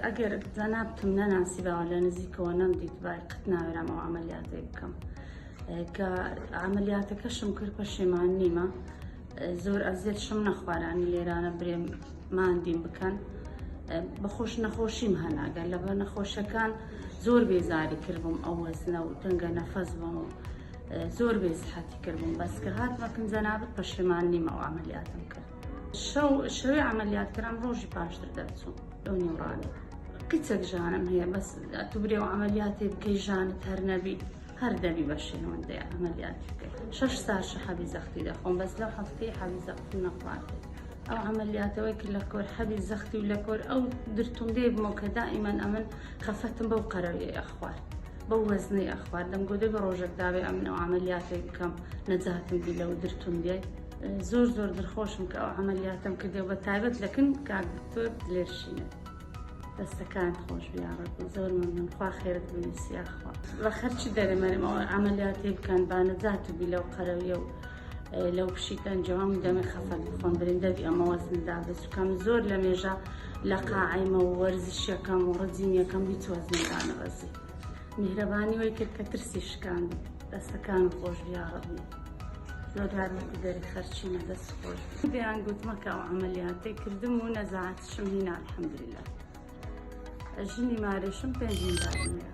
ئەگەر جەنابتم نەناسیباوە لە نزیکەوە نەمدیت بای قەت ناوێرام ئەو عەمەلیاتەی بکەم کە عەمەلیاتەکەشم کرد پەشیمان نیمە زۆر ئەزیەتشم نەخوارانی لێرانە برێم ماندیم بکەن بەخۆش نەخۆشیم هەناگەن لەبەر نەخۆشەکان زۆر بێزاری کردبووم ئەو وەزنە و تەنگە نەفەس بووم و زۆر بێزحەتی کردبووم بەس کە هاتمەکەم جەنابەت پەشیمان نیمە ئەو عەمەلیاتم کرد شەوەی عەمەلیاتکردم ڕۆژی پاشتر دەرچووم لەو نیوڕانە قیچەک ژانم هەیە بەس تو برێ و عەمەلیاتی بکەی ژانت هەر نەبی هەر دەبی بە شێوەندەیە عەمەلیاتی بکەی 6 ساعت حەبی زەختی دەخۆم بەس لەو هەفتەی حەبی زەختیم نەخواردێ ئەو عەمەلیاتەوەی کرد لە کۆر حەبی زەختی و لە کۆر ئەو درتوندەی بمەوە کە دائیمەن ئەمن خەفەتم بەو قەرەوەیە ئەخوارد بەو وەزنەی ئەخواردەم گۆدەی بە ڕۆژێک داوێ ئەمنەوە عەمەلیاتێک بکەم نەجاتم بی لەو درتوندەی زۆر دڵخۆشم کە ئەو عەمەلیاتم کردێ و بە تایبەت لەکن کاک دکتۆر لێرشینە دەستەکانت خۆش بیا ڕەبی زۆر مەمنون خوا خێرت بنووسی یاخوا بە خەرچی دەرێمەرم ئەو عەمەلیاتی بکەن با نەجات بی لەو قەرەویە و لەو پشیتە ئەنجەوام دەمێ خەفەت بخۆن برین دەبی ئەمە وەزندا بچکەم زۆر لە مێژە لە قاعیمە و وەرزشیەکەم و ڕەجیمیەکەم هیچ وەزندا نەڕەزی میهرەبانی وەی کرد کە ترسی شکاند دەستەکانم خۆش بیا ڕەبی زۆر هارمەتی دەری خەرچینە دەست خۆش دەیان گوتمە کە ئەو عەمەلیاتەی کردم و نەزاعەتشم هینا الحەمدوللیلا ژنی مارێشم 5 منداڵم هەیە